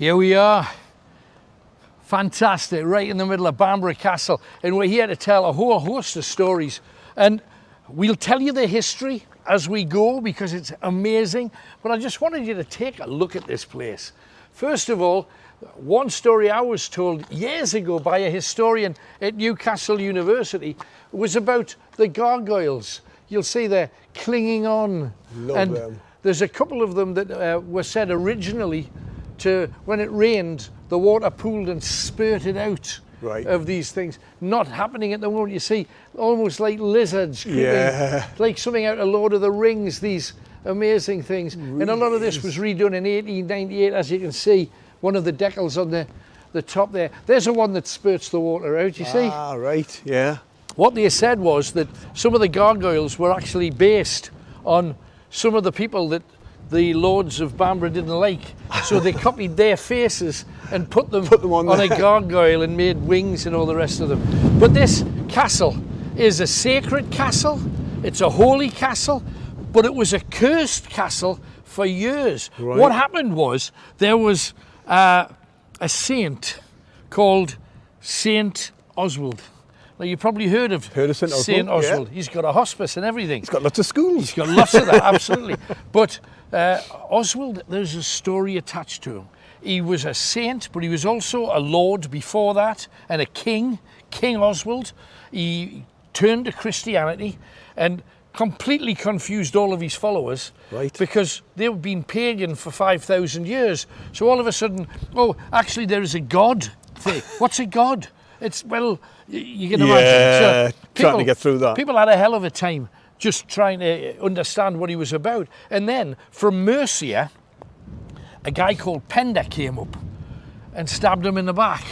Here we are. Fantastic, right in the middle of Bamburgh Castle. And we're here to tell a whole host of stories. And we'll tell you the history as we go because it's amazing. But I just wanted you to take a look at this place. First of all, one story I was told years ago by a historian at Newcastle University was about the gargoyles. You'll see they're clinging on. Love them. There's a couple of them that were said originally to, when it rained, the water pooled and spurted out of these things. Not happening at the moment. You see, almost like lizards, like something out of Lord of the Rings, these amazing things. Really? And a lot of this was redone in 1898, as you can see, one of the decals on the top there. There's the one that spurts the water out, you see? Ah, right, yeah. What they said was that some of the gargoyles were actually based on some of the people that the lords of Bamburgh didn't like. So they copied their faces and put them on a gargoyle and made wings and all the rest of them. But this castle is a sacred castle. It's a holy castle, but it was a cursed castle for years. Right. What happened was there was a saint called Saint Oswald. Now, you've probably heard of Saint Oswald. Yeah. He's got a hospice and everything. He's got lots of schools. He's got lots of that, absolutely. But Oswald, there's a story attached to him. He was a saint, but he was also a lord before that, and a king, King Oswald. He turned to Christianity and completely confused all of his followers because they've been pagan for 5,000 years. So all of a sudden, oh, actually there is a God thing. What's a God? It's, well, you can imagine. So trying to get through that. People had a hell of a time just trying to understand what he was about. And then from Mercia, a guy called Pender came up and stabbed him in the back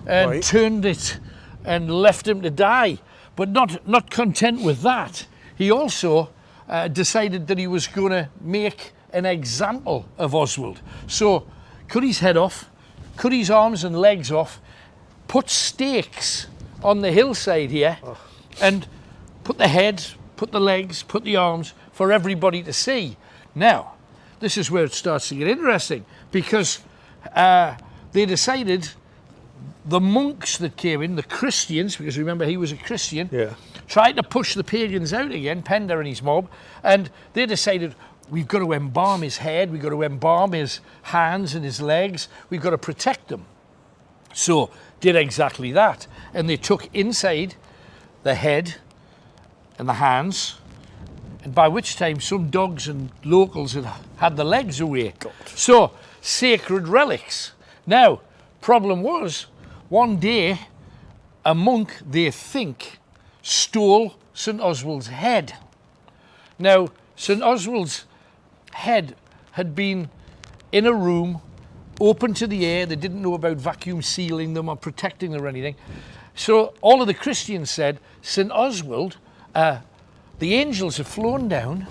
and turned it and left him to die. But not content with that, he also decided that he was going to make an example of Oswald. So cut his head off, cut his arms and legs off, put stakes on the hillside here and put the head, put the legs, put the arms for everybody to see. Now, this is where it starts to get interesting because they decided, the monks that came in, the Christians, because remember he was a Christian, tried to push the pagans out again, Pender and his mob, and they decided, we've got to embalm his head, we've got to embalm his hands and his legs, we've got to protect them. So, did exactly that. And they took inside the head and the hands, and by which time some dogs and locals had the legs away. God. So, sacred relics. Now, problem was, one day, a monk, they think, stole St. Oswald's head. Now, St. Oswald's head had been in a room open to the air. They didn't know about vacuum sealing them or protecting them or anything. So all of the Christians said, St. Oswald, the angels have flown down,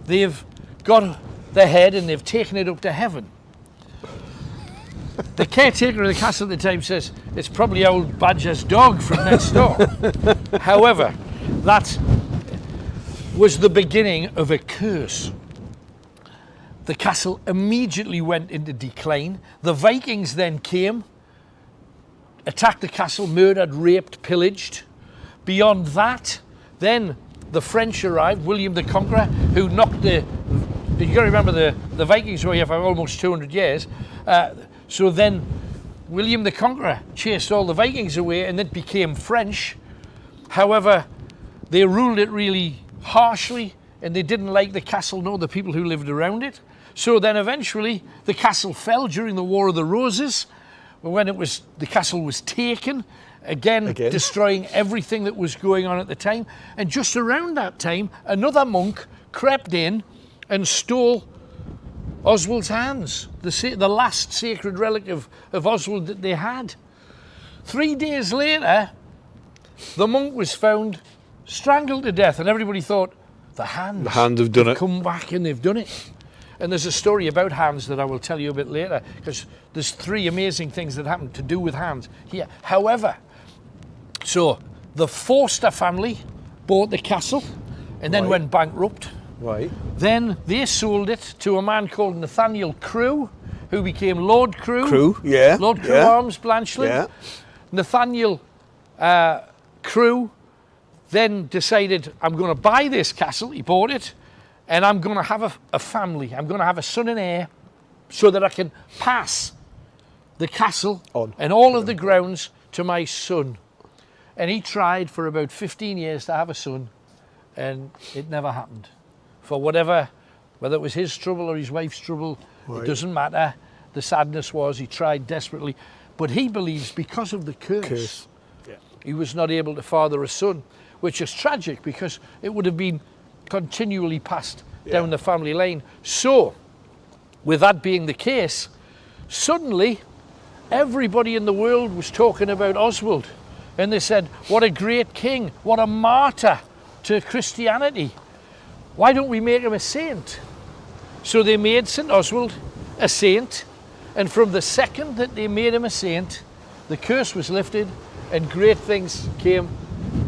they've got the head and they've taken it up to heaven. The caretaker of the castle at the time says, it's probably old Badger's dog from next door. However, that was the beginning of a curse. The castle immediately went into decline. The Vikings then came, attacked the castle, murdered, raped, pillaged. Beyond that, then the French arrived, William the Conqueror, who knocked you've got to remember the Vikings were here for almost 200 years. So then William the Conqueror chased all the Vikings away and it became French. However, they ruled it really harshly and they didn't like the castle nor the people who lived around it. So then eventually the castle fell during the War of the Roses, when the castle was taken, again destroying everything that was going on at the time. And just around that time, another monk crept in and stole Oswald's hands, the last sacred relic of Oswald that they had. 3 days later, the monk was found strangled to death, and everybody thought, the hands have done it. Come back and they've done it. And there's a story about hands that I will tell you a bit later, because there's 3 amazing things that happened to do with hands here. However, so the Forster family bought the castle and then went bankrupt. Then they sold it to a man called Nathaniel Crewe, who became Lord Crewe. Crewe, yeah. Lord Crewe yeah. Arms, Blanchland. Yeah. Nathaniel Crewe then decided, I'm going to buy this castle. He bought it, and I'm going to have a family. I'm going to have a son and heir so that I can pass the castle On. and all of the grounds to my son. And he tried for about 15 years to have a son, and it never happened. For whatever, whether it was his trouble or his wife's trouble, Right. it doesn't matter. The sadness was he tried desperately. But he believes because of the curse. Yeah. He was not able to father a son, which is tragic because it would have been continually passed down the family lane. So, with that being the case, suddenly everybody in the world was talking about Oswald. And they said, what a great king, what a martyr to Christianity. Why don't we make him a saint? So they made St. Oswald a saint. And from the second that they made him a saint, the curse was lifted and great things came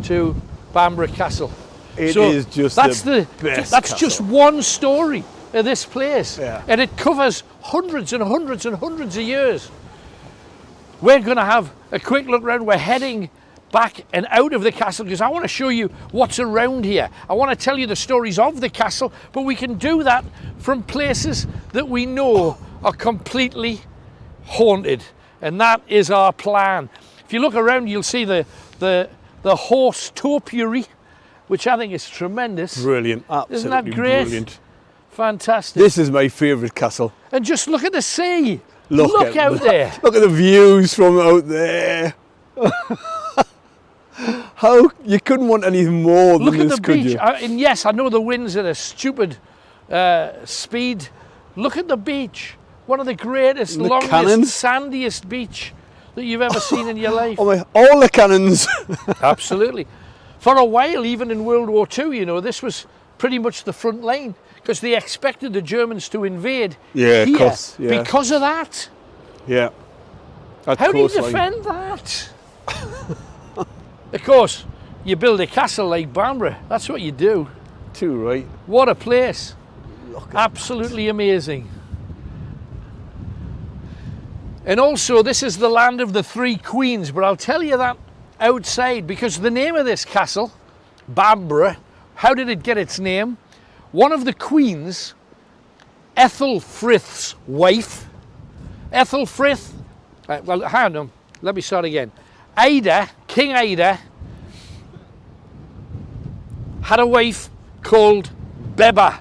to Bamburgh Castle. It is just that's the best That's castle. just one story of this place. Yeah. And it covers hundreds and hundreds and hundreds of years. We're going to have a quick look around. We're heading back and out of the castle because I want to show you what's around here. I want to tell you the stories of the castle, but we can do that from places that we know are completely haunted. And that is our plan. If you look around, you'll see the horse topiary, which I think is tremendous. Brilliant. Absolutely Isn't that great? brilliant. Fantastic. This is my favourite castle. And just look at the sea. Look out there. Look at the views from out there. How you couldn't want anything more than Look at this, the could beach. you? And yes, I know the wind's at a stupid speed. Look at the beach. One of the greatest, And the longest, cannons. sandiest beach that you've ever seen in your life. Oh my, all the cannons. Absolutely. For a while, even in World War II, you know, this was pretty much the front line because they expected the Germans to invade Yeah, of here course, yeah. because of that. Yeah. That How do you coastline. defend that? Of course, you build a castle like Bamburgh. That's what you do. Too right. What a place. Look at Absolutely amazing. And also, this is the land of the three queens, but I'll tell you that outside because the name of this castle, Bamburgh, how did it get its name? One of the queens, Ethelfrith's wife, Ethelfrith, well, hang on, let me start again. Ada, King Ada, had a wife called Beba.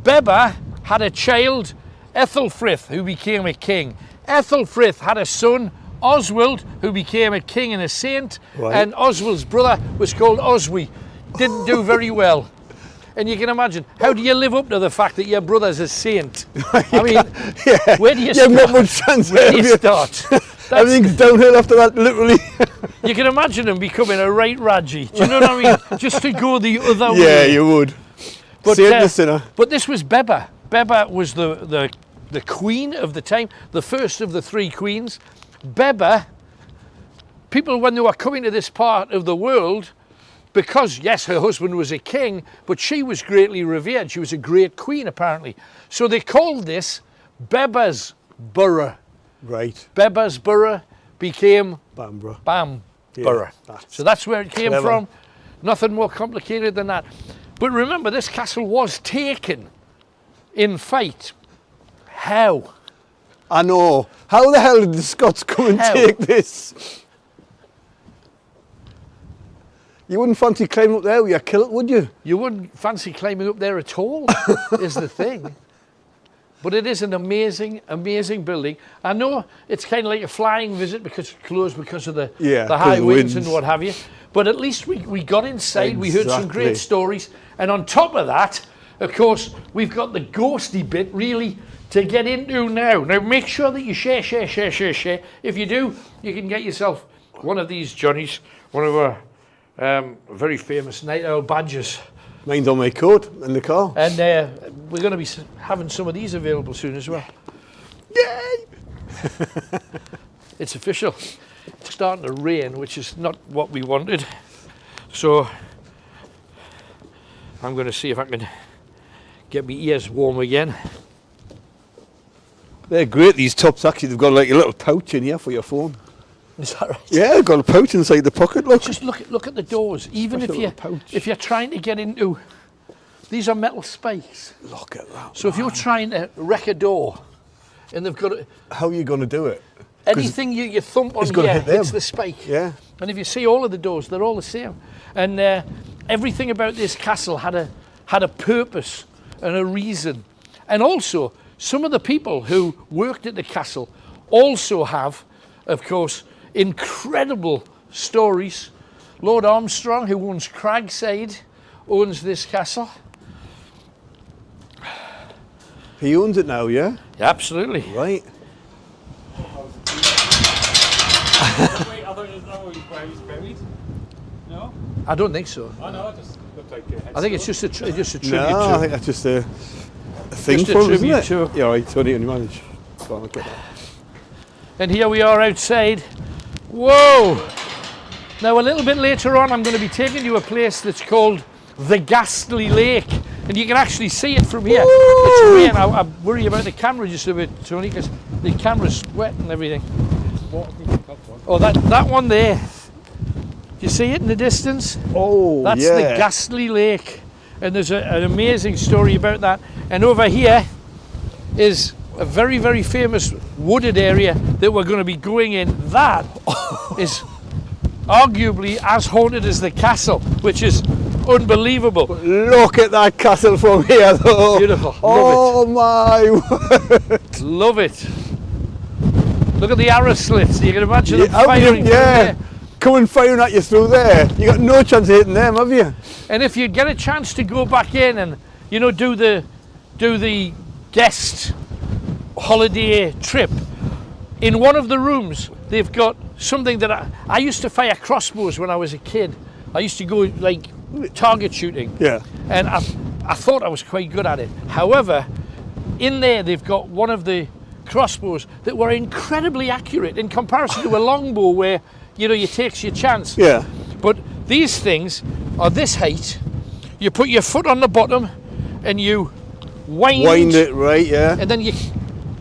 Beba had a child, Ethelfrith, who became a king. Ethelfrith had a son, Oswald, who became a king and a saint, Right. and Oswald's brother was called Oswy. Didn't do very well. And you can imagine, how do you live up to the fact that your brother's a saint? I mean, Yeah. where do you You start? haven't got much chance Where do you have you? start? Everything's downhill after that, literally. You can imagine him becoming a right Raji. Do you know what I mean? Just to go the other way. Yeah, you would. But, Save the sinner. But this was Beba. Beba was the queen of the time, the first of the three queens. Beba, people when they were coming to this part of the world, because yes, her husband was a king, but she was greatly revered. She was a great queen apparently. So they called this Beba's Borough. Right. Beba's Borough became Bamburgh. Bamburgh. Yeah, So that's where it came clever. from. Nothing more complicated than that. But remember, this castle was taken in fight. How? I know. How the hell did the Scots come and How? take this? You wouldn't fancy climbing up there with your kilt, would you? You wouldn't fancy climbing up there at all, is the thing. But it is an amazing, amazing building. I know it's kind of like a flying visit because it's closed because of the high because winds of and what have you. But at least we got inside, we heard some Exactly. great stories. And on top of that, of course, we've got the ghosty bit really to get into now. Now make sure that you share. If you do, you can get yourself one of these Johnnies, one of our very famous night owl badges. Mine's on my coat in the car. And we're going to be having some of these available soon as well. Yay! It's official. It's starting to rain, which is not what we wanted. So I'm going to see if I can get my ears warm again. They're great, these tops, actually. They've got like a little pouch in here for your phone. Is that right? Yeah, they've got a pouch inside the pocket, look. Just look at the doors. Even Special if you're trying to get into, these are metal spikes. Look at that. So if you're trying to wreck a door, and they've got how are you going to do it? Anything you thump on here hits the spike. Yeah. And if you see all of the doors, they're all the same. And everything about this castle had a purpose and a reason. And also, some of the people who worked at the castle also have, of course, incredible stories. Lord Armstrong, who owns Cragside, owns this castle. He owns it now, yeah? Yeah, absolutely. Right. Wait, I thought it was where he was buried. No? I don't think so. Oh no, it just looked like I think it's just a tribute No, I to. think that's just a thing Just a for him, isn't tribute it? to- Yeah, right, Tony, only manage. Go on, look at that. And here we are outside. Whoa! Now a little bit later on, I'm going to be taking you to a place that's called the Ghastly Lake, and you can actually see it from here. It's rain. I worry about the camera just a bit, Tony, because the camera's wet and everything. Oh, that one there. Do you see it in the distance? Oh, That's yeah. the Ghastly Lake, and there's an amazing story about that. And over here is a very, very famous wooded area that we're going to be going in. That is arguably as haunted as the castle, which is unbelievable. Look at that castle from here, though. Beautiful. Oh, my word. Love it. Look at the arrow slits. You can imagine them How can firing you- through yeah. there. Coming firing at you through there. You got no chance of hitting them, have you? And if you get a chance to go back in and, you know, do the guest holiday trip, in one of the rooms they've got something that I used to fire crossbows when I was a kid. I used to go like target shooting. Yeah. And I thought I was quite good at it. However, in there they've got one of the crossbows that were incredibly accurate in comparison to a longbow where, you know, you takes your chance. Yeah. But these things are this height. You put your foot on the bottom and you wind Wind it right, yeah. and then you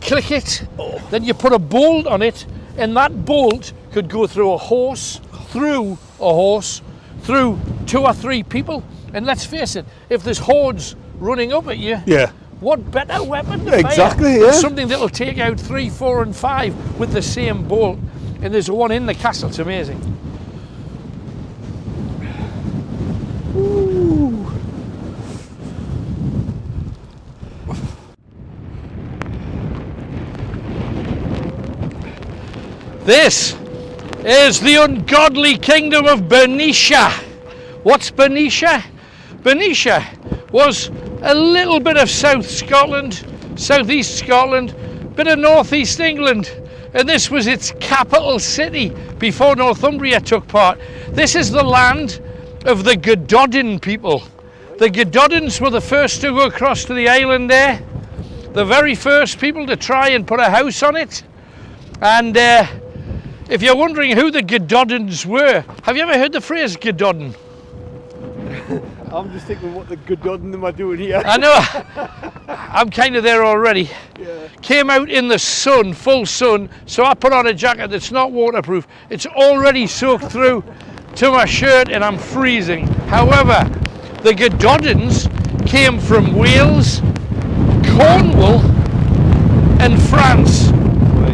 click it. Then you put a bolt on it, and that bolt could go through a horse, through 2 or 3 people. And let's face it, if there's hordes running up at you, Yeah. what better weapon to Exactly, fire? yeah. Something that'll take out 3, 4 and 5 with the same bolt. And there's one in the castle, it's amazing. Ooh. This is the ungodly kingdom of Bernicia. What's Bernicia? Bernicia was a little bit of South Scotland, Southeast Scotland, bit of Northeast England, and this was its capital city before Northumbria took part. This is the land of the Gododin people. The Gododins were the first to go across to the island there, the very first people to try and put a house on it. And if you're wondering who the Gododins were, have you ever heard the phrase Gododin? I'm just thinking what the Gododin am I doing here? I know, I'm kind of there already. Yeah. Came out in the sun, full sun, so I put on a jacket that's not waterproof. It's already soaked through to my shirt and I'm freezing. However, the Gododins came from Wales, Cornwall and France.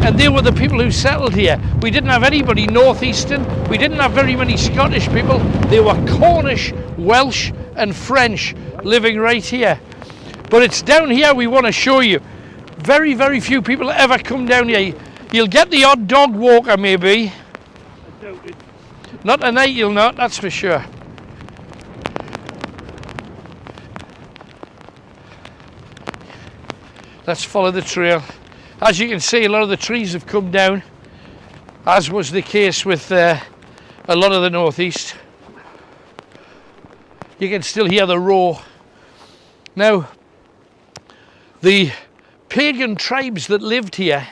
And they were the people who settled here. We didn't have anybody northeastern. We didn't have very many Scottish people. They were Cornish, Welsh and French living right here. But it's down here we want to show you. Very, very few people ever come down here. You'll get the odd dog walker maybe. Not tonight you'll not, that's for sure. Let's follow the trail. As you can see, a lot of the trees have come down, as was the case with a lot of the northeast. You can still hear the roar. Now, the pagan tribes that lived here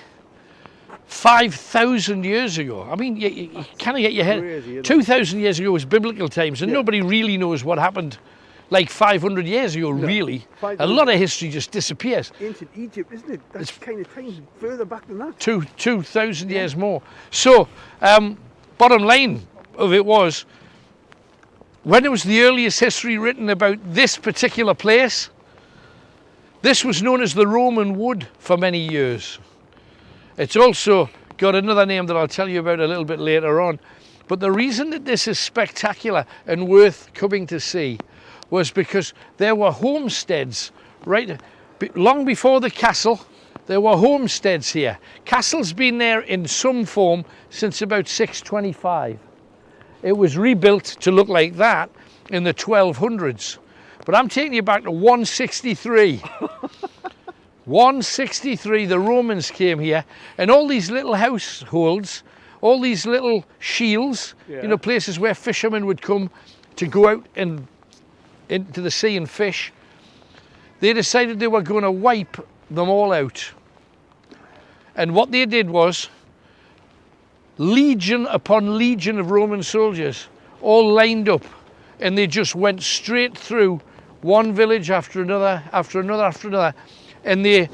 5,000 years ago, I mean, you can't get your head. Crazy, isn't it? 2,000 years ago was biblical times, and nobody really knows what happened like 500 years ago, really. A lot of history just disappears. Ancient Egypt, isn't it? That's kind of times further back than that. 2,000 years more. So, bottom line of it was, when it was the earliest history written about this particular place, this was known as the Roman Wood for many years. It's also got another name that I'll tell you about a little bit later on. But the reason that this is spectacular and worth coming to see was because there were homesteads, right? Long before the castle, there were homesteads here. Castle's been there in some form since about 625. It was rebuilt to look like that in the 1200s. But I'm taking you back to 163. 163, the Romans came here, and all these little households, all these little shields, you know, places where fishermen would come to go out and into the sea and fish, they decided they were going to wipe them all out. And what they did was, legion upon legion of Roman soldiers all lined up, and they just went straight through one village after another, after another, after another, and they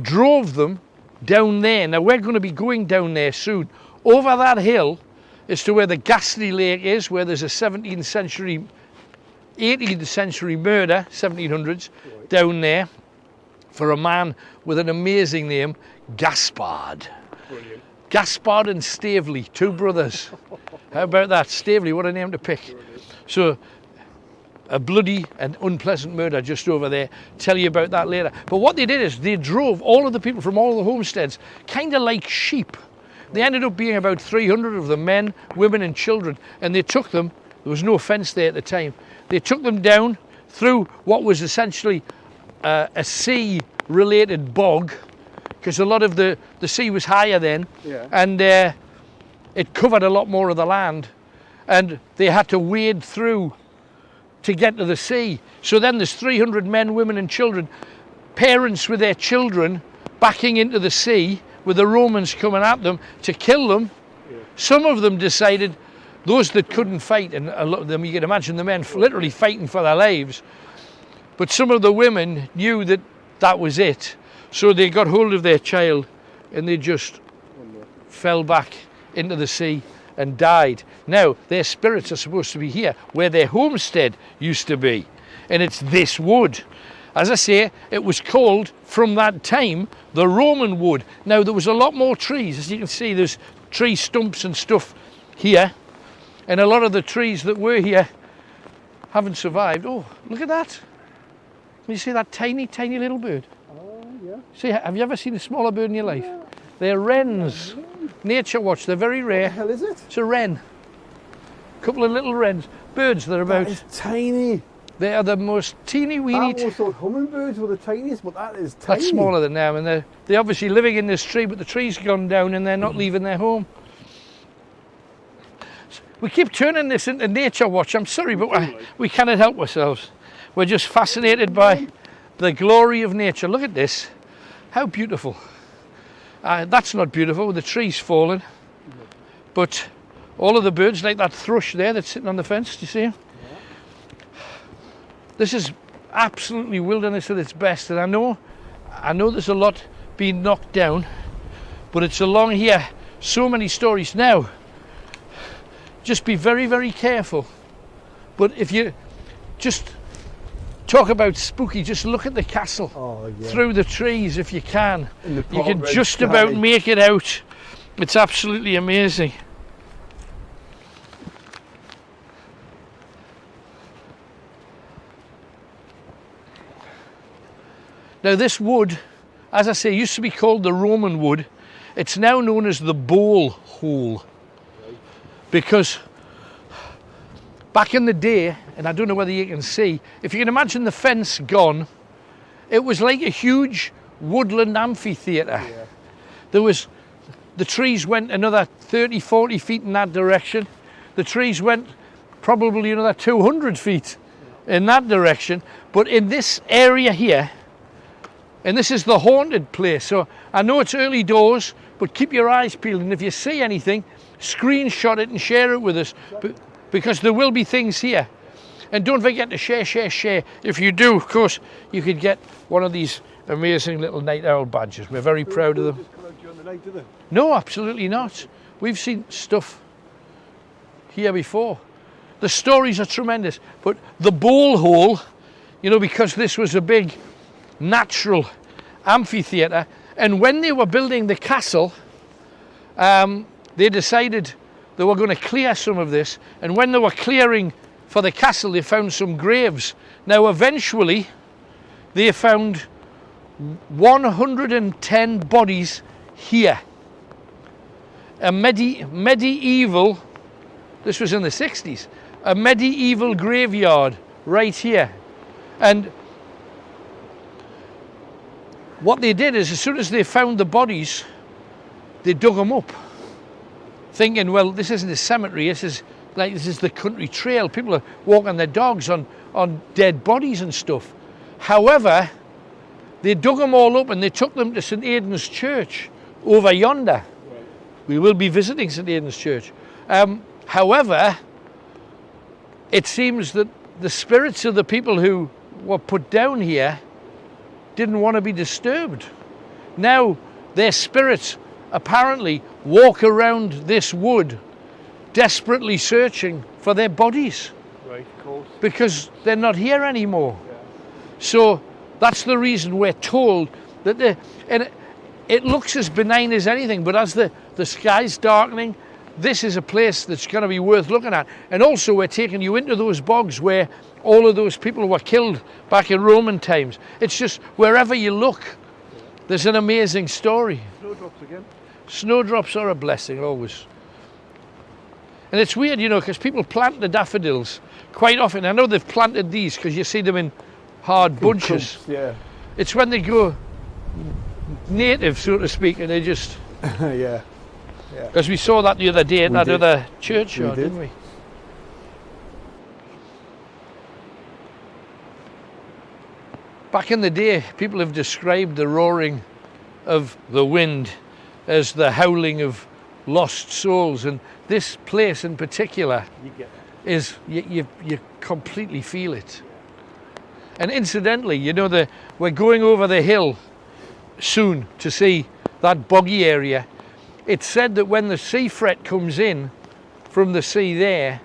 drove them down there. Now we're going to be going down there soon. Over that hill is to where the Ghastly Lake is, where there's a 17th century, 18th century murder, 1700s, down there, for a man with an amazing name, Gaspard. Brilliant. Gaspard and Stavely, two brothers. How about that? Stavely, what a name to pick. Brilliant. So, a bloody and unpleasant murder just over there. Tell you about that later. But what they did is they drove all of the people from all the homesteads, kind of like sheep. They ended up being about 300 of them, men, women and children, and they took them, there was no fence there at the time, they took them down through what was essentially a sea-related bog, because a lot of the sea was higher then, and it covered a lot more of the land, and they had to wade through to get to the sea. So then there's 300 men, women and children, parents with their children backing into the sea with the Romans coming at them to kill them. Some of them decided, those that couldn't fight, and a lot of them, you can imagine the men literally fighting for their lives, but some of the women knew that that was it. So they got hold of their child and they just fell back into the sea and died. Now, their spirits are supposed to be here, where their homestead used to be. And it's this wood. As I say, it was called, from that time, the Roman wood. Now, there was a lot more trees. As you can see, there's tree stumps and stuff here. And a lot of the trees that were here haven't survived. Oh, look at that. Can you see that tiny, tiny little bird? Oh, yeah. See, have you ever seen a smaller bird in your life? Yeah. They're wrens. Nature watch, they're very rare. What the hell is it? It's a wren. A couple of little wrens. Birds that are about... That is tiny. They are the most teeny weeny... I always thought hummingbirds were the tiniest, but that is tiny. That's smaller than them, and they're obviously living in this tree, but the tree's gone down and they're not leaving their home. We keep turning this into nature watch. I'm sorry, but we cannot help ourselves. We're just fascinated by the glory of nature. Look at this. How beautiful. That's not beautiful with the trees falling. But all of the birds, like that thrush there that's sitting on the fence, do you see him? This is absolutely wilderness at its best, and I know there's a lot being knocked down, but it's along here, so many stories. Now, just be very, very careful. But if you just talk about spooky, just look at the castle through the trees if you can. You can just about make it out. It's absolutely amazing. Now this wood, as I say, used to be called the Roman wood. It's now known as the bowl hole. Because back in the day, and I don't know whether you can see, if you can imagine the fence gone, it was like a huge woodland amphitheatre. The trees went another 30, 40 feet in that direction. The trees went probably another 200 feet in that direction. But in this area here, and this is the haunted place, so I know it's early doors, but keep your eyes peeled, and if you see anything, screenshot it and share it with us, because there will be things here. And don't forget to share. If you do, of course, you could get one of these amazing little night owl badges. We're very proud of them. Just come out during the night, do they? No, absolutely not. We've seen stuff here before. The stories are tremendous. But the ball hole, you know, because this was a big natural amphitheatre, and when they were building the castle, they decided they were going to clear some of this, and when they were clearing for the castle, they found some graves. Now, eventually, they found 110 bodies here. A medieval, this was in the 60s, a medieval graveyard right here. And what they did is, as soon as they found the bodies, they dug them up, thinking, well, this isn't a cemetery, this is the country trail. People are walking their dogs on dead bodies and stuff. However, they dug them all up and they took them to St Aidan's Church over yonder. Right. We will be visiting St Aidan's Church. However, it seems that the spirits of the people who were put down here didn't want to be disturbed. Now their spirits apparently walk around this wood desperately searching for their bodies. Right, of course. Because they're not here anymore. Yeah. So that's the reason we're told that and it looks as benign as anything, but as the sky's darkening, this is a place that's going to be worth looking at. And also we're taking you into those bogs where all of those people were killed back in Roman times. It's just wherever you look, there's an amazing story. Snowdrops again. Snowdrops are a blessing always. And it's weird, you know, because people plant the daffodils quite often. I know they've planted these because you see them in hard bunches. Clumps, yeah. It's when they go native, so to speak, and they just... Yeah. Because we saw that the other day at that other churchyard, didn't we? Back in the day, people have described the roaring of the wind as the howling of lost souls, and this place in particular is you completely feel it. And incidentally, you know, we're going over the hill soon to see that boggy area. It's said that when the sea fret comes in from the sea there,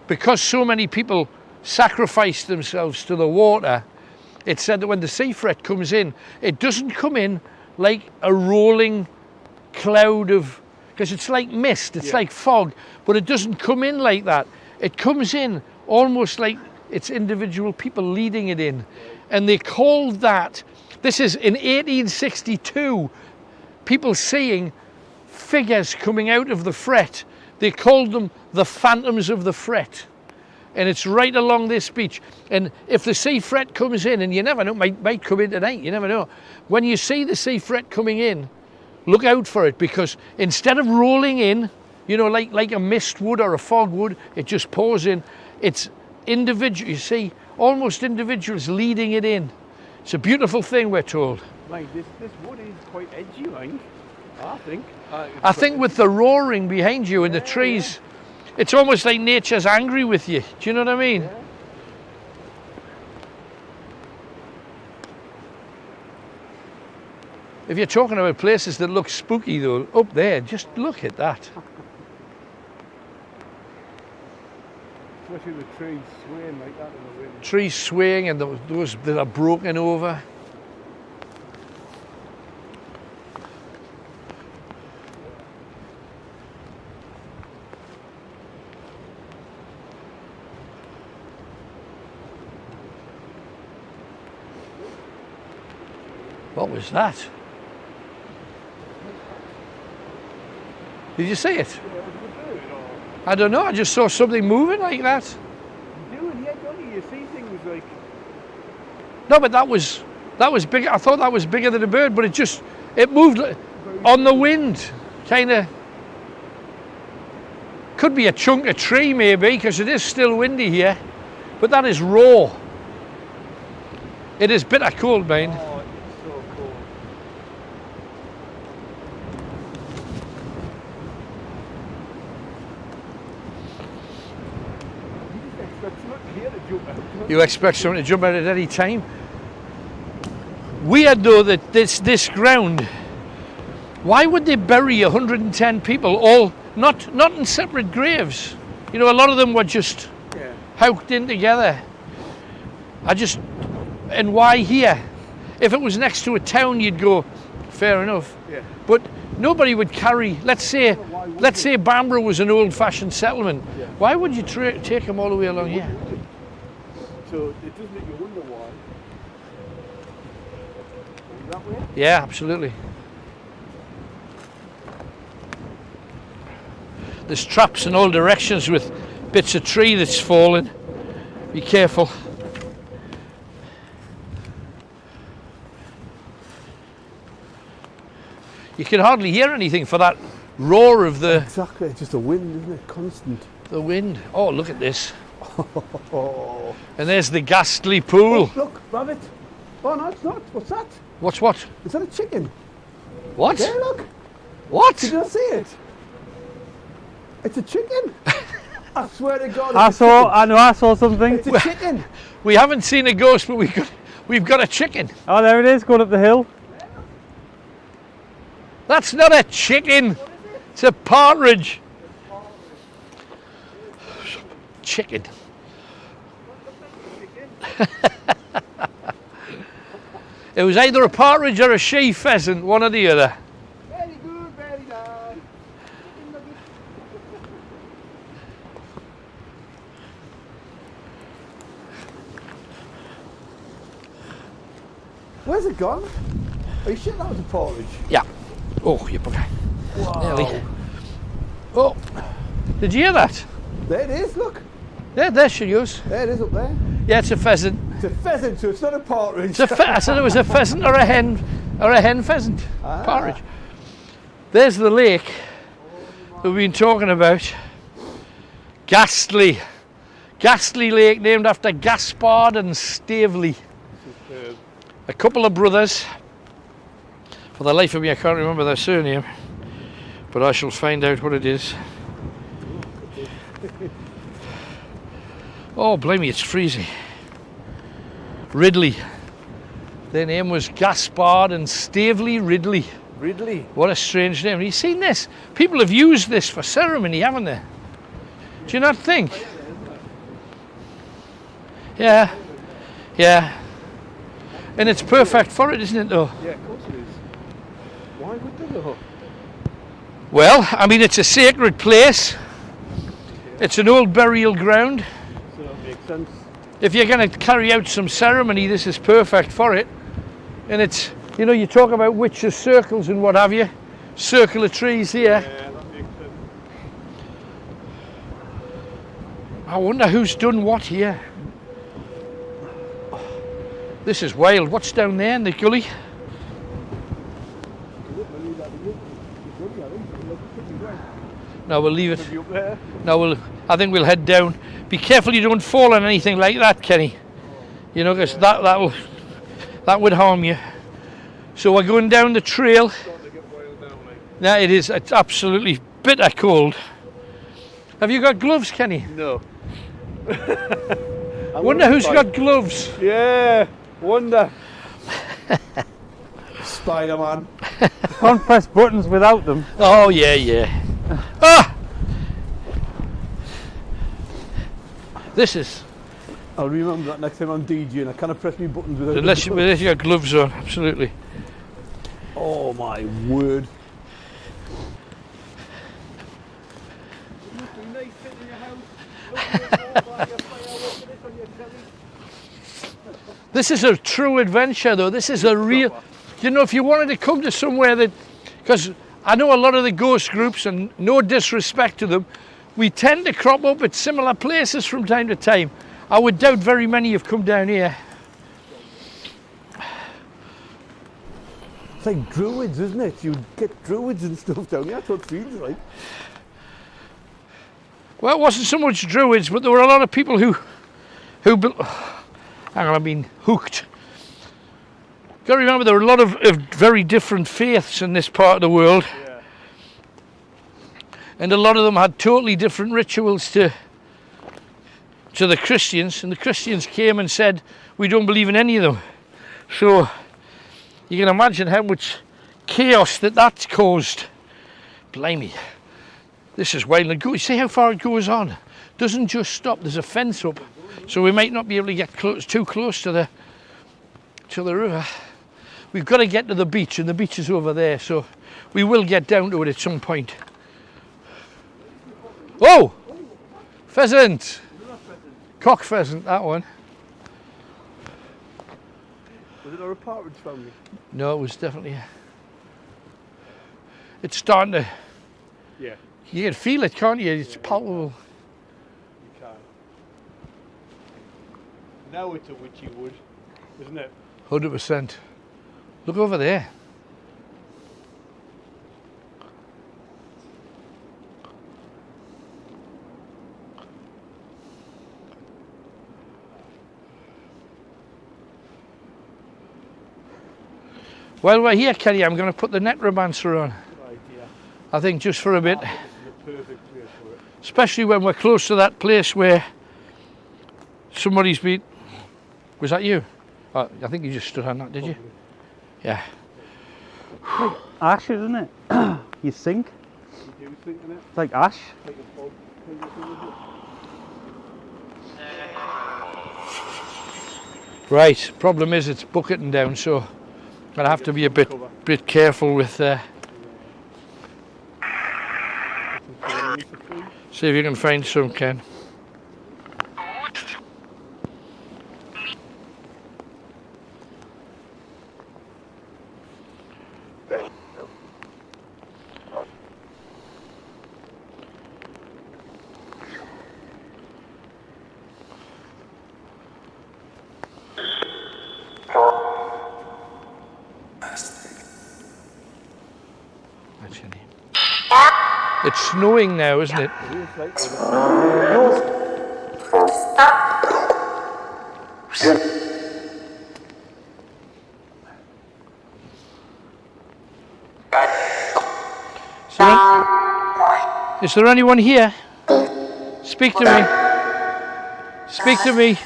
because so many people sacrifice themselves to the water, it's said that when the sea fret comes in, it doesn't come in like a rolling cloud of, because it's like mist, it's like fog, but it doesn't come in like that. It comes in almost like it's individual people leading it in. And they called that, this is in 1862, people seeing figures coming out of the fret. They called them the phantoms of the fret. And it's right along this beach. And if the sea fret comes in, and you never know, might come in tonight, you never know. When you see the sea fret coming in, look out for it, because instead of rolling in, you know, like a mist would or a fog would, it just pours in. It's individual, you see, almost individuals leading it in. It's a beautiful thing, we're told. Mate, this wood is quite edgy, like, I think. I think with the roaring behind you and the trees, it's almost like nature's angry with you. Do you know what I mean? Yeah. If you're talking about places that look spooky though, up there, just look at that. Especially the trees swaying like that in the wind. Trees swaying and those that are broken over. What was that? Did you see it? I don't know, I just saw something moving like that. You do, and yet don't you see things like... No, but that was bigger. I thought that was bigger than a bird, but it moved on the wind, kind of. Could be a chunk of tree maybe, because it is still windy here, but that is raw. It is bitter cold, man. Oh, it's so cold. You just expect something here to jump out. You expect someone to jump out at any time. Weird though that this ground, why would they bury 110 people all not in separate graves? You know, a lot of them were just hooked in together. And why here? If it was next to a town, you'd go, fair enough. Yeah. But nobody would carry, let's say Bamburgh was an old-fashioned settlement. Yeah. Why would you take them all the way along here? So it does make you wonder why. That way? Yeah, absolutely. There's traps in all directions with bits of tree that's fallen. Be careful. You can hardly hear anything for that roar of the... Exactly, it's just the wind, isn't it? Constant. The wind. Oh, look at this. And there's the ghastly pool. Oh, look, rabbit. Oh, no, it's not. What's that? What's what? Is that a chicken? What? There, look. What? Did you not see it? It's a chicken. I swear to God. I saw something. It's a chicken. We haven't seen a ghost, but we've got a chicken. Oh, there it is, going up the hill. That's not a chicken. It's a partridge. Chicken. It was either a partridge or a she pheasant, one or the other. Very good, very nice. Where's it gone? Are you sure that was a partridge? Yeah. Oh, you bugger. Wow. Nearly. Oh, did you hear that? There it is, look. Yeah, there she goes. There it is up there. Yeah, it's a pheasant. It's a pheasant, so it's not a partridge. I said it was a pheasant or a hen pheasant. Ah. Partridge. There's the lake that we've been talking about. Ghastly. Ghastly Lake, named after Gaspard and Stavely. A couple of brothers. For the life of me, I can't remember their surname, but I shall find out what it is. Oh, blimey, it's freezing. Ridley. Their name was Gaspard and Stavely Ridley. Ridley. What a strange name. Have you seen this? People have used this for ceremony, haven't they? Do you not think? Yeah. Yeah. And it's perfect for it, isn't it, though? Yeah, of course it is. Why would they though? Well, I mean, it's a sacred place. It's an old burial ground. So that makes sense. If you're going to carry out some ceremony, this is perfect for it. And it's, you know, you talk about witches' circles and what have you. Circle of trees here. Yeah, that makes sense. I wonder who's done what here. This is wild. What's down there in the gully? No, we'll leave it. Up there. No, I think we'll head down. Be careful you don't fall on anything like that, Kenny. You know, because that would harm you. So we're going down the trail. Yeah, it is. It's absolutely bitter cold. Have you got gloves, Kenny? No. I wonder who's got gloves. Yeah, wonder. Spider-Man. Can't press buttons without them. Oh, yeah, yeah. Ah! This is... I'll remember that next time I'm DJing. I can't press my buttons without Unless you got gloves on, absolutely. Oh my word. This is a true adventure, though. This is a real... You know, if you wanted to come to somewhere that... Because I know a lot of the ghost groups, and no disrespect to them, we tend to crop up at similar places from time to time. I would doubt very many have come down here. It's like druids, isn't it? You get druids and stuff down here. That's what it feels like. Well, it wasn't so much druids, but there were a lot of people who hang on, I've been hooked. Got to remember there were a lot of very different faiths in this part of the world. Yeah. And a lot of them had totally different rituals to to the Christians, and the Christians came and said, we don't believe in any of them. So you can imagine how much chaos that's caused. Blimey. This is wild. And see how far it goes on. Doesn't just stop. There's a fence up, so we might not be able to get too close to the river. We've got to get to the beach, and the beach is over there, so we will get down to it at some point. Oh! Pheasant! Cock pheasant, that one. Was it our apartment family? No, it was definitely... It's starting to... Yeah. You can feel it, can't you? It's palpable. You can. Now it's a witchy wood, isn't it? 100%. Look over there. While we're here, Kenny, I'm going to put the necromancer on. Right, yeah. I think just for a bit. This is the perfect place for it. Especially when we're close to that place where somebody's been... Was that you? Oh, I think you just stood on that, did you? Yeah. Like ash, isn't it? You sink. You do think in it? It's like ash. Like a bog kind of thing, isn't it? Right, problem is it's bucketing down, so I'm going to have to be a bit careful with... See if you can find some, Ken. It's snowing now, isn't it? Is there anyone here? Speak to me. Speak to me.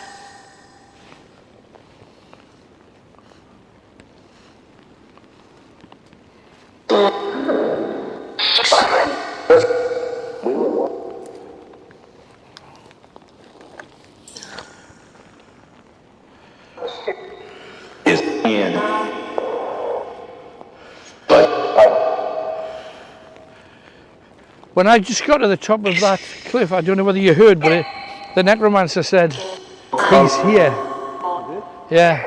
When I just got to the top of that cliff, I don't know whether you heard, but the necromancer said, he's here. Yeah.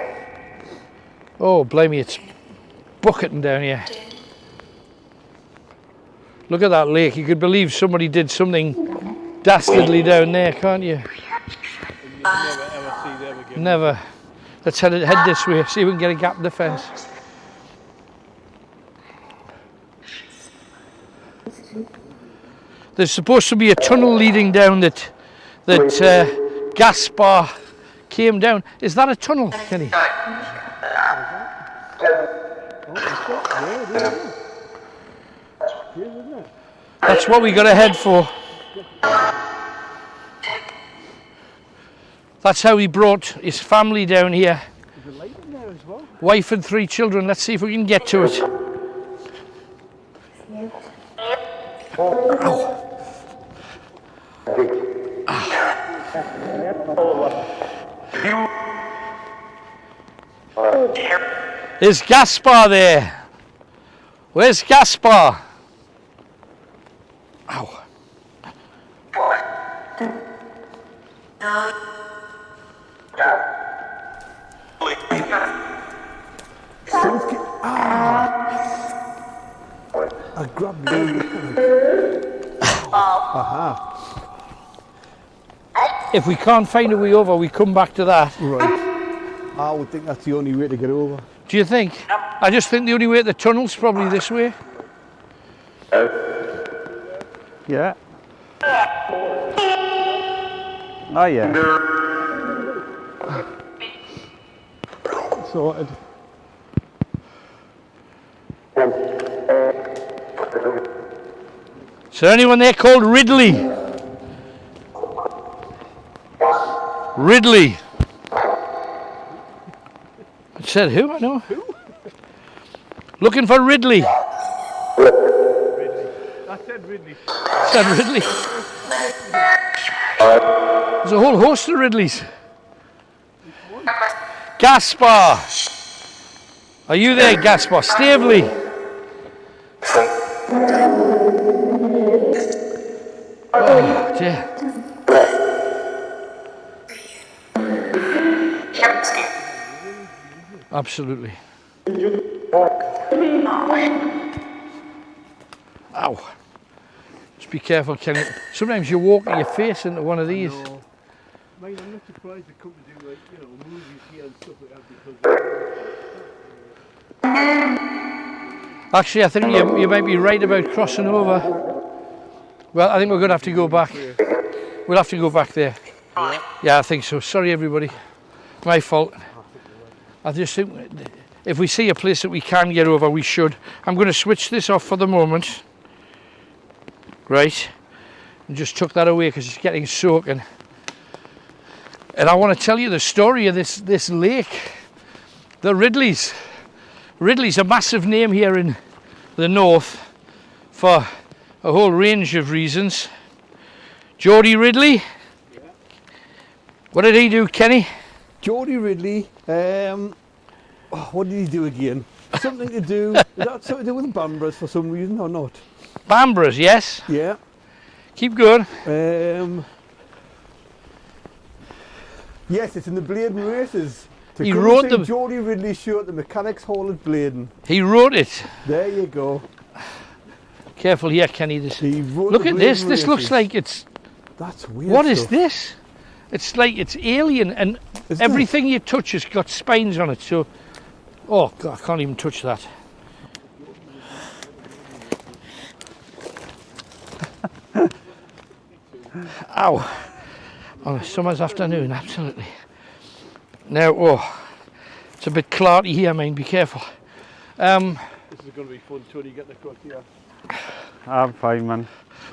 Oh, blimey, it's bucketing down here. Look at that lake. You could believe somebody did something dastardly down there, can't you? And you never ever see them again. Never. Let's head this way, see if we can get a gap in the fence. There's supposed to be a tunnel leading down that Gaspar came down. Is that a tunnel, Kenny? That's what we got to head for. That's how he brought his family down here. There's a light in there as well. Wife and 3 children. Let's see if we can get to it. Ow. Is Gaspar there? Where's Gaspar? Ow. I grabbed you. Aha. If we can't find a way over, we come back to that. Right. I would think that's the only way to get over. Do you think? I just think the only way to the tunnel's probably this way. Yeah. Oh yeah. Sorted. Is there anyone there called Ridley? Ridley. It said who? I know. Who? Looking for Ridley. Ridley. I said Ridley. Said Ridley. There's a whole host of Ridleys. Gaspar. Are you there, Gaspar? Stavely. Oh dear. Absolutely. Ow. Just be careful, Kenny. Sometimes you walk your face into one of these. No. Mate, I'm not surprised they come to do like, you know, movies here and stuff like that because Actually, I think you might be right about crossing over. Well, I think we're going to have to go back. We'll have to go back there. Yeah, I think so. Sorry, everybody. My fault. I just think if we see a place that we can get over, we should. I'm going to switch this off for the moment. Right. And just took that away because it's getting soaking. And I want to tell you the story of this lake. The Ridleys. Ridley's a massive name here in the north for a whole range of reasons. Geordie Ridley. Yeah. What did he do, Kenny? Geordie Ridley, what did he do again? Something to do, is that something to do with Bamburgh for some reason or not? Bamburgh, yes. Yeah. Keep going. Yes, it's in the Bladen races. He wrote the Geordie Ridley show at the Mechanics Hall at Bladen. He wrote it. There you go. Careful here, Kenny. He wrote Look the at this. Bladen This looks races. like it's... That's weird What is stuff. this? It's like it's alien, and Isn't everything you touch has got spines on it. So, oh God, I can't even touch that. Ow! On a summer's afternoon, absolutely. Now, oh, it's a bit clarty here, man. Be careful. This is going to be fun, Tony. Get the cut here. I'm fine, man.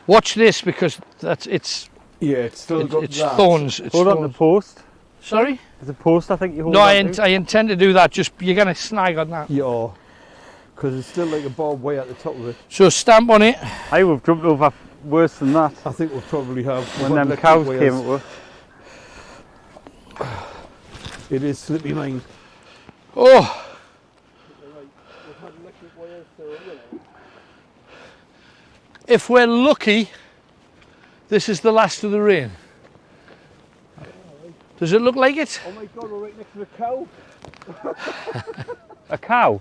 Watch this because it's Yeah, it's still got it's that. thorns. It's Hold on the thorns. post. Sorry? There's a post I think you hold No, on to. I intend to do that. Just you're gonna snag on that. Yeah, because it's still like a barbed wire at the top of it. So stamp on it. I would have jumped over worse than that I think we'll probably have when them cows came up with. It is slippy, mine. Oh, if we're lucky, this is the last of the rain. Does it look like it? Oh my God, we're right next to the cow. A cow?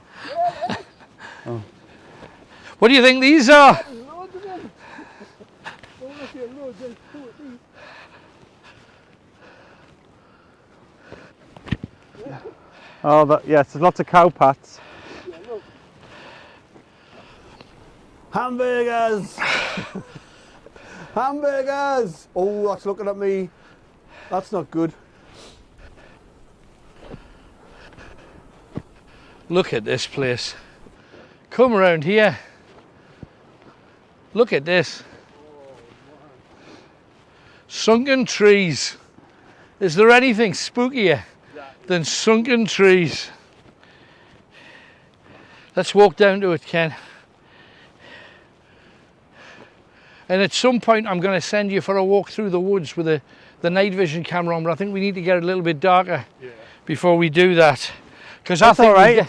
What do you think these are? There's loads of them. Oh, look here, loads. There's two at least. Oh, yes, there's lots of cow pats. Yeah, look. Hamburgers! Hamburgers! Oh, that's looking at me. That's not good. Look at this place. Come around here. Look at this. Sunken trees. Is there anything spookier than sunken trees? Let's walk down to it, Ken. And at some point I'm going to send you for a walk through the woods with the night vision camera on, but I think we need to get a little bit darker before we do that. Because I That's think all right.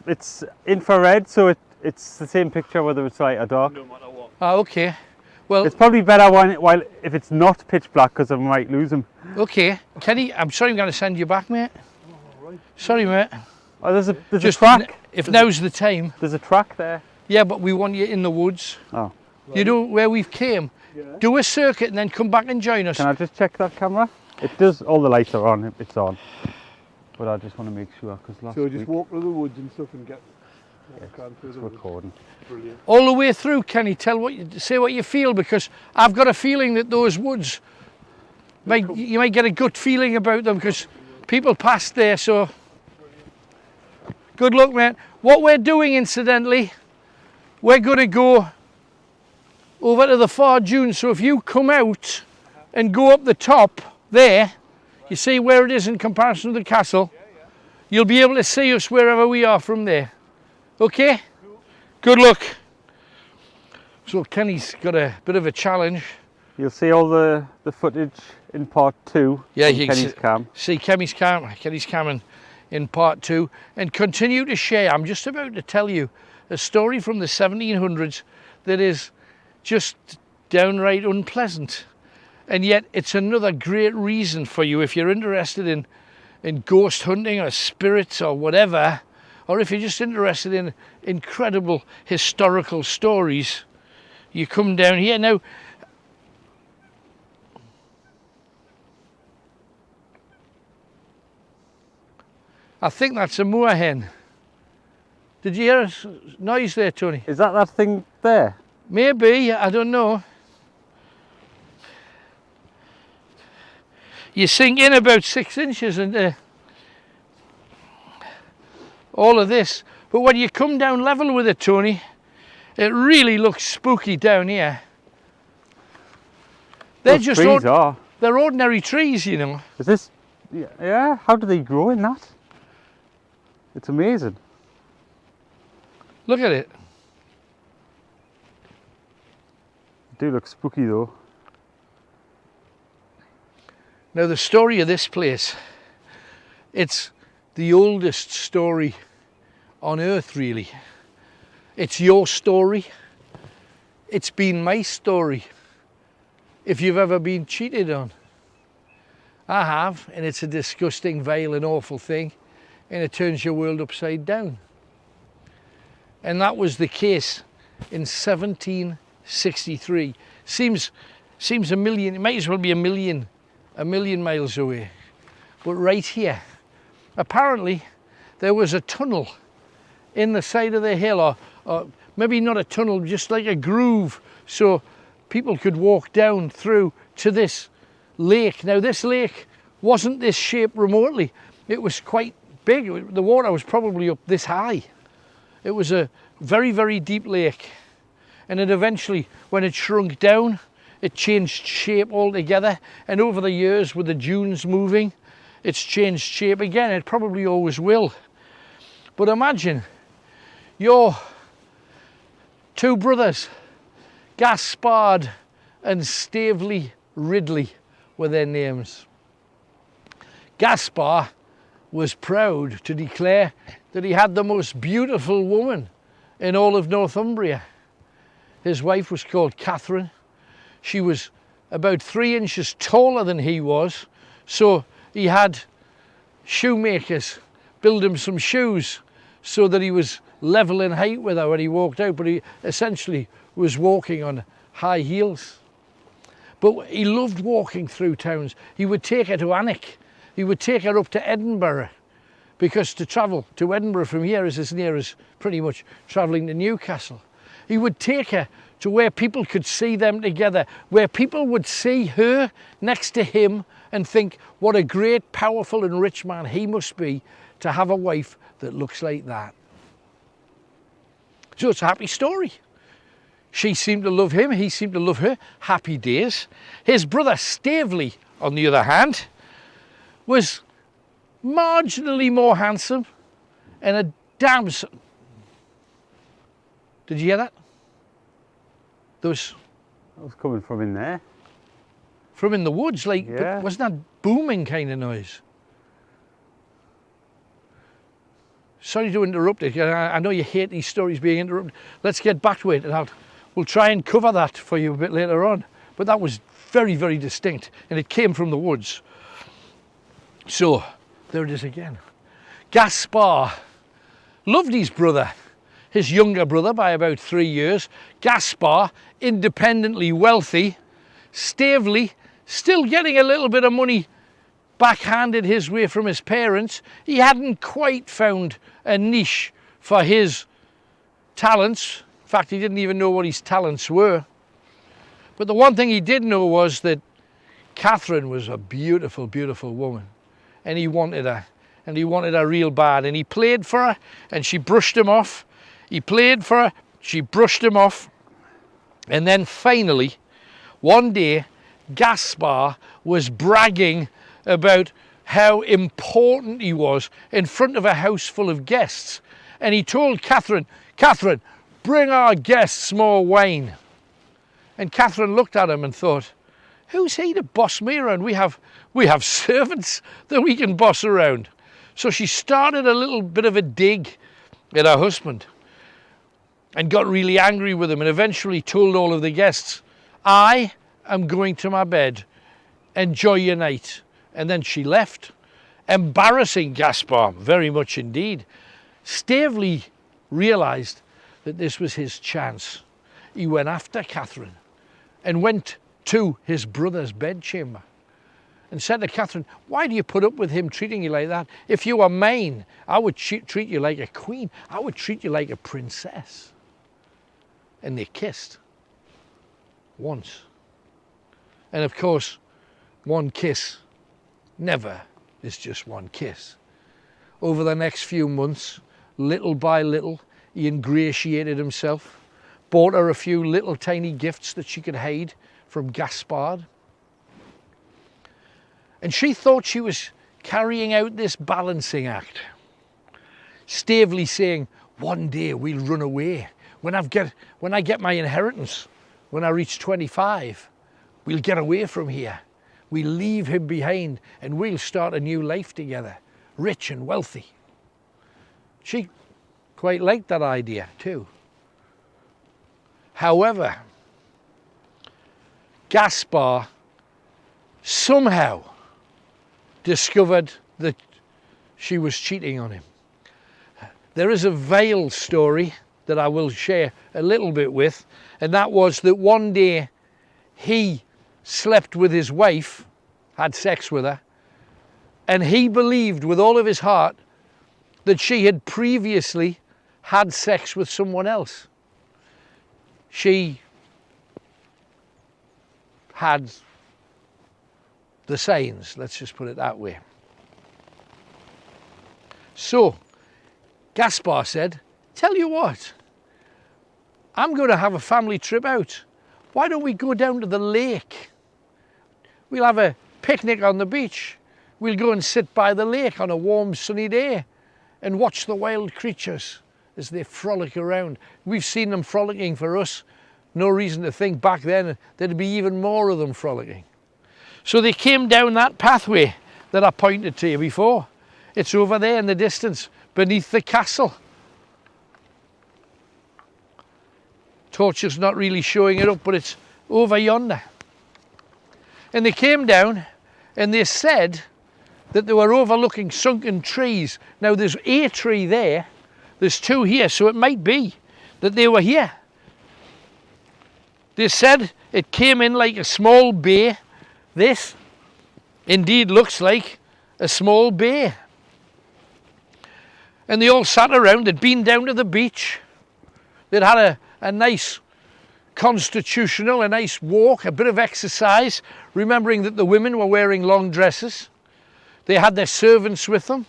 It's infrared, so it's the same picture whether it's light or dark. No matter what. Oh, okay. Well, It's probably better while if it's not pitch black because I might lose them. okay. Kenny, I'm sorry I'm going to send you back, mate. Oh, right. Sorry, mate. Oh, there's a Just track. if now's the time. There's a track there. Yeah, but we want you in the woods. Oh. You know where we've came. Yeah. Do a circuit and then come back and join us. Can I just check that camera? It does. All the lights are on. It's on. But I just want to make sure because last So week just walk through the woods and stuff and get it's recording. Brilliant. All the way through, Kenny. Say what you feel, because I've got a feeling that those woods, you might get a gut feeling about them because people passed there. So good luck, mate. What we're doing, incidentally, we're going to go over to the far dunes. So if you come out and go up the top there, You see where it is in comparison to the castle? You'll be able to see us wherever we are from there. Okay? Good luck. So Kenny's got a bit of a challenge. You'll see all the footage in part 2. Yeah, from you can Kenny's cam. see Kenny's cam in part 2, and continue to share. I'm just about to tell you a story from the 1700s that is just downright unpleasant, and yet it's another great reason for you, if you're interested in ghost hunting or spirits or whatever, or if you're just interested in incredible historical stories, you come down here. Now, I think that's a moorhen. Did you hear a noise there, Tony? Is that thing there? Maybe, I don't know. You sink in about 6 inches and all of this. But when you come down level with it, Tony, it really looks spooky down here. They're Those just trees are. they're ordinary trees, you know. Is this? Yeah. How do they grow in that? It's amazing. Look at it. They do look spooky though. Now the story of this place, it's the oldest story on earth, really. It's your story. It's been my story. If you've ever been cheated on. I have, and it's a disgusting, vile and awful thing, and it turns your world upside down. And that was the case in 1763. Seems a million, it might as well be a million miles away. But right here, apparently there was a tunnel in the side of the hill, or maybe not a tunnel, just like a groove, so people could walk down through to this lake. Now this lake wasn't this shape remotely. It was quite big. The water was probably up this high. It was a very, very deep lake. And it eventually, when it shrunk down, it changed shape altogether. And over the years, with the dunes moving, it's changed shape again. It probably always will. But imagine your two brothers, Gaspard and Stavely Ridley were their names. Gaspar was proud to declare that he had the most beautiful woman in all of Northumbria. His wife was called Catherine. She was about 3 inches taller than he was, so he had shoemakers build him some shoes so that he was level in height with her when he walked out, but he essentially was walking on high heels. But he loved walking through towns. He would take her to Alnwick. He would take her up to Edinburgh, because to travel to Edinburgh from here is as near as pretty much travelling to Newcastle. He would take her to where people could see them together, where people would see her next to him and think, what a great, powerful and rich man he must be to have a wife that looks like that. So it's a happy story. She seemed to love him, he seemed to love her. Happy days. His brother Stavely, on the other hand, was marginally more handsome and a damn... Did you hear that? That was coming from in there. From in the woods, like, yeah. Wasn't that booming kind of noise? Sorry to interrupt it. I know you hate these stories being interrupted. Let's get back to it, and we'll try and cover that for you a bit later on. But that was very, very distinct, and it came from the woods. So, there it is again. Gaspar loved his brother, his younger brother, by about 3 years. Gaspar, independently wealthy. Stavely, still getting a little bit of money backhanded his way from his parents. He hadn't quite found a niche for his talents. In fact, he didn't even know what his talents were. But the one thing he did know was that Catherine was a beautiful, beautiful woman. And he wanted her. And he wanted her real bad. And he played for her, and she brushed him off. He played for her, she brushed him off. And then finally, one day, Gaspar was bragging about how important he was in front of a house full of guests. And he told Catherine, Catherine, bring our guests more wine. And Catherine looked at him and thought, who's he to boss me around? We have servants that we can boss around. So she started a little bit of a dig at her husband and got really angry with him, and eventually told all of the guests, I am going to my bed. Enjoy your night. And then she left, embarrassing Gaspar very much indeed. Staveley realised that this was his chance. He went after Catherine and went to his brother's bedchamber and said to Catherine, why do you put up with him treating you like that? If you were mine, I would treat you like a queen. I would treat you like a princess. And they kissed once. And of course, one kiss never is just one kiss. Over the next few months, little by little, he ingratiated himself, bought her a few little tiny gifts that she could hide from Gaspard. And she thought she was carrying out this balancing act. Staveley saying, one day we'll run away. When I get my inheritance, when I reach 25, we'll get away from here. We'll leave him behind and we'll start a new life together, rich and wealthy. She quite liked that idea too. However, Gaspar somehow discovered that she was cheating on him. There is a veiled story that I will share a little bit with, and that was that one day he slept with his wife, had sex with her, and he believed with all of his heart that she had previously had sex with someone else. She had the signs, let's just put it that way. So Gaspar said, tell you what, I'm going to have a family trip out. Why don't we go down to the lake? We'll have a picnic on the beach. We'll go and sit by the lake on a warm sunny day and watch the wild creatures as they frolic around. We've seen them frolicking for us. No reason to think back then there'd be even more of them frolicking. So they came down that pathway that I pointed to you before. It's over there in the distance, beneath the castle. Torch is not really showing it up, but it's over yonder. And they came down and they said that they were overlooking sunken trees. Now there's a tree there, there's two here, so it might be that they were here. They said it came in like a small bay. This indeed looks like a small bay. And they all sat around, they'd been down to the beach, they'd had a nice constitutional, a nice walk, a bit of exercise, remembering that the women were wearing long dresses. They had their servants with them.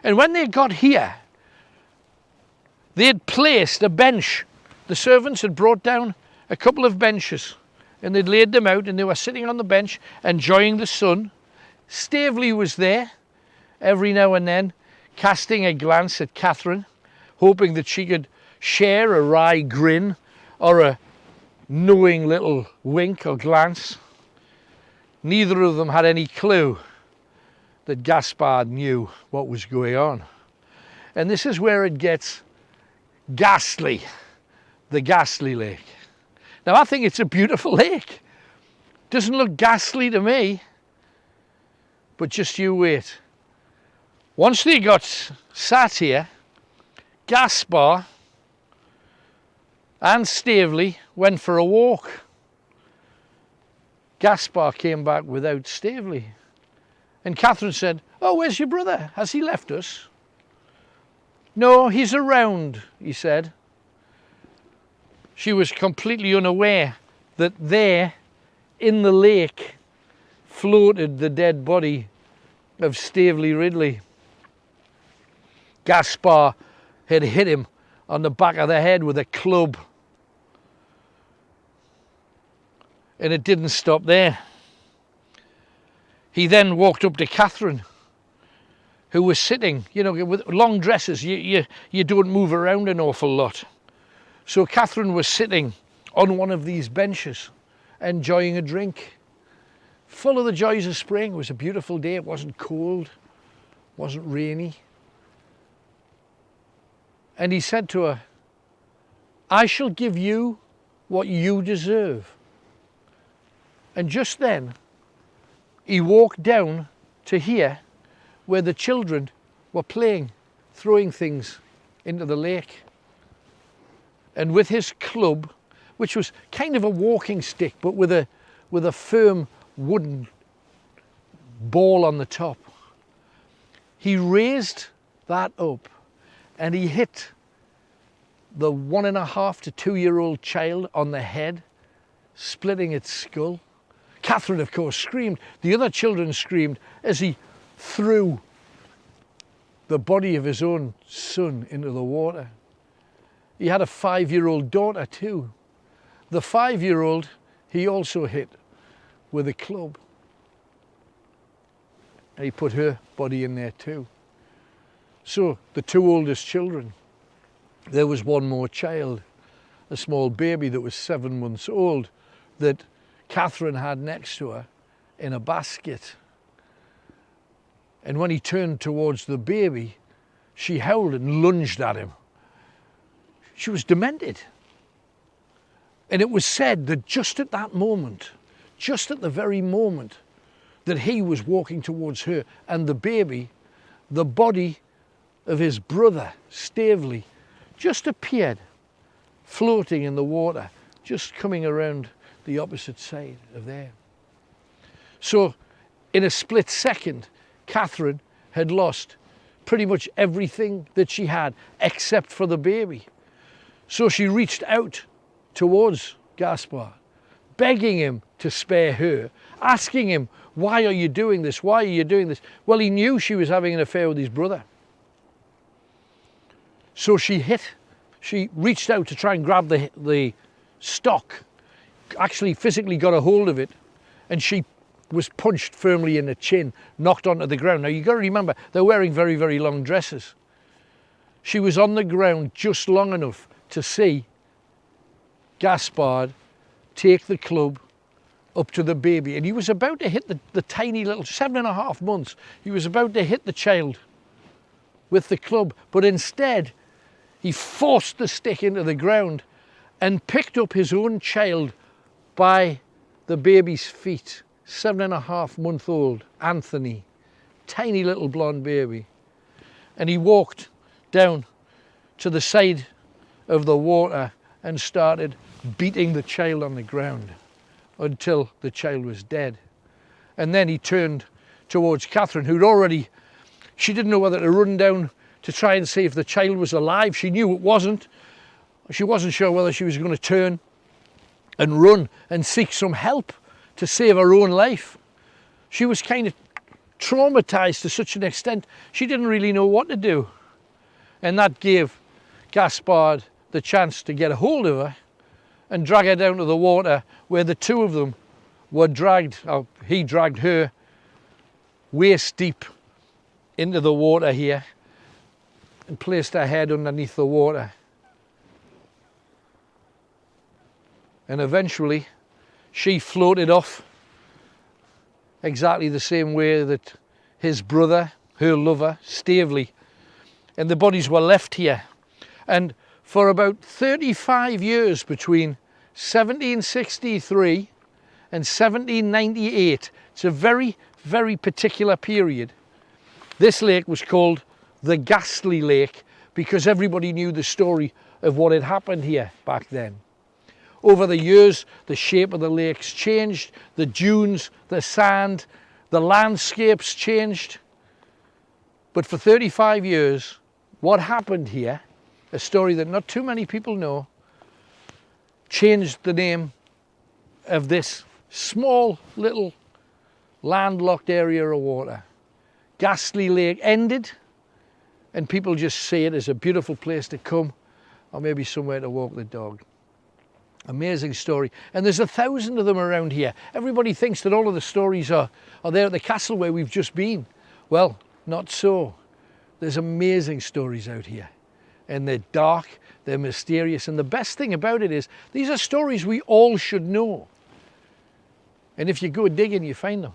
And when they got here, they had placed a bench. The servants had brought down a couple of benches and they'd laid them out and they were sitting on the bench enjoying the sun. Staveley was there every now and then, casting a glance at Catherine, hoping that she could share a wry grin or a knowing little wink or glance. Neither of them had any clue that Gaspard knew what was going on. And this is where it gets ghastly, the Ghastly Lake. Now I think it's a beautiful lake. Doesn't look ghastly to me, but just you wait. Once they got sat here, Gaspar and Staveley went for a walk. Gaspar came back without Staveley. And Catherine said, oh, where's your brother? Has he left us? No, he's around, he said. She was completely unaware that there in the lake floated the dead body of Staveley Ridley. Gaspar had hit him on the back of the head with a club. And it didn't stop there. He then walked up to Catherine who was sitting, you know, with long dresses. You don't move around an awful lot. So Catherine was sitting on one of these benches, enjoying a drink, full of the joys of spring. It was a beautiful day. It wasn't cold, wasn't rainy. And he said to her, "I shall give you what you deserve." And just then, he walked down to here where the children were playing, throwing things into the lake. And with his club, which was kind of a walking stick, but with a firm wooden ball on the top, he raised that up and he hit the 1.5 to 2 year old child on the head, splitting its skull. Catherine, of course, screamed. The other children screamed as he threw the body of his own son into the water. He had a 5-year-old daughter too. The 5-year-old he also hit with a club. And he put her body in there too. So the 2 oldest children, there was one more child, a small baby that was 7 months old, that Catherine had next to her in a basket. And when he turned towards the baby, she howled and lunged at him. She was demented. And it was said that just at that moment, just at the very moment that he was walking towards her and the baby, the body of his brother, Stavely, just appeared floating in the water, just coming around the opposite side of there. So in a split second, Catherine had lost pretty much everything that she had except for the baby. So she reached out towards Gaspard, begging him to spare her, asking him, "Why are you doing this? Why are you doing this?" Well, he knew she was having an affair with his brother. So she reached out to try and grab the stock, actually physically got a hold of it, and she was punched firmly in the chin, knocked onto the ground. Now you've got to remember, they're wearing very, very long dresses. She was on the ground just long enough to see Gaspard take the club up to the baby, and he was about to hit the tiny little 7.5 months. He was about to hit the child with the club, but instead he forced the stick into the ground and picked up his own child by the baby's feet. 7.5-month-old Anthony, tiny little blonde baby. And he walked down to the side of the water and started beating the child on the ground until the child was dead. And then he turned towards Catherine, who'd already, she didn't know whether to run down to try and see if the child was alive. She knew it wasn't. She wasn't sure whether she was going to turn and run and seek some help to save her own life. She was kind of traumatized to such an extent, she didn't really know what to do. And that gave Gaspard the chance to get a hold of her and drag her down to the water, where the two of them were dragged, or he dragged her waist deep into the water here and placed her head underneath the water. And eventually she floated off exactly the same way that his brother, her lover, Stavely, and the bodies were left here. And for about 35 years, between 1763 and 1798, it's a very, very particular period, this lake was called the Ghastly Lake because everybody knew the story of what had happened here back then. Over the years, the shape of the lakes changed, the dunes, the sand, the landscapes changed. But for 35 years, what happened here, a story that not too many people know, changed the name of this small little landlocked area of water. Ghastly Lake ended, and people just see it as a beautiful place to come, or maybe somewhere to walk the dog. Amazing story. And there's 1,000 of them around here. Everybody thinks that all of the stories are there at the castle where we've just been. Well, not so. there's amazing stories out here, and they're dark, they're mysterious, and the best thing about it is these are stories we all should know. And if you go digging, you find them.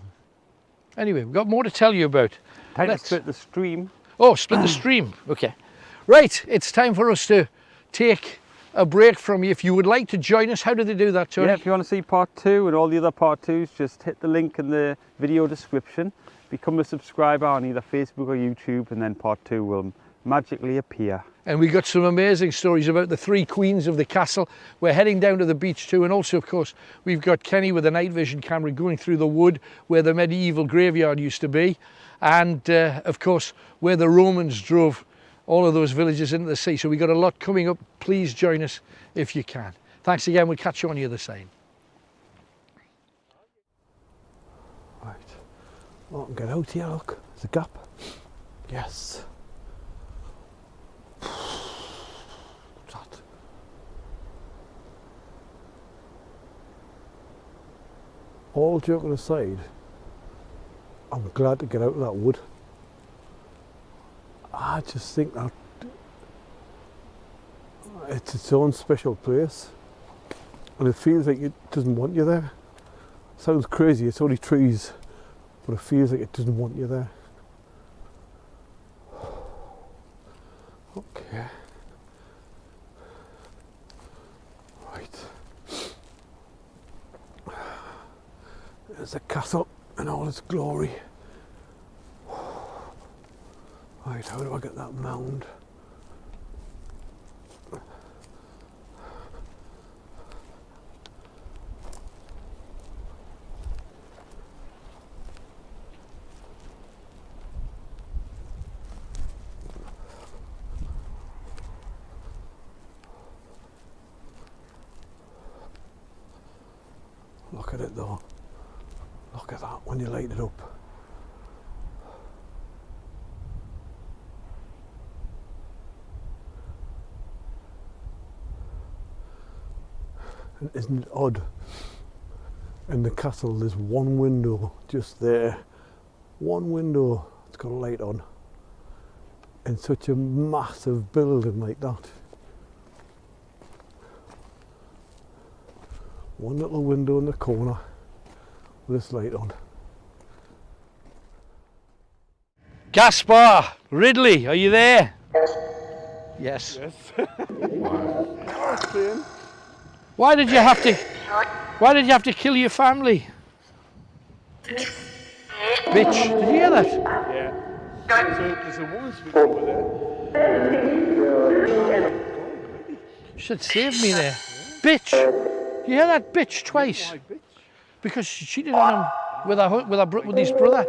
Anyway, we've got more to tell you about. Time to split the stream. Oh, split the stream. Okay. Right, it's time for us to take a break from you. If you would like to join us, how do they do that, Tony? Yeah, if you want to see part 2 and all the other part 2s, just hit the link in the video description. Become a subscriber on either Facebook or YouTube, and then part 2 will magically appear. And we got some amazing stories about the 3 queens of the castle. We're heading down to the beach too, and also, of course, we've got Kenny with a night vision camera going through the wood where the medieval graveyard used to be, and of course where the Romans drove all of those villages into the sea. So we've got a lot coming up. Please join us if you can. Thanks again. We'll catch you on the other side. Right. Oh, I can get out here, look. There's a gap. Yes. What's that? All joking aside, I'm glad to get out of that wood. I just think that it's its own special place, and it feels like it doesn't want you there. Sounds crazy, it's only trees, but it feels like it doesn't want you there. Okay. Right. There's the castle in all its glory. Right, how do I get that mound? Look at it though. Look at that when you light it up. Isn't it odd? In the castle there's one window just there. One window it's got a light on. In such a massive building like that. One little window in the corner with this light on. Gaspar, Ridley, are you there? Yes. Yes. Why did you have to kill your family? Bitch, did you hear that? Yeah. There's a woman speaking over there. You should save me there. Bitch. You hear that bitch twice? Why, bitch? Because she cheated on him with his brother.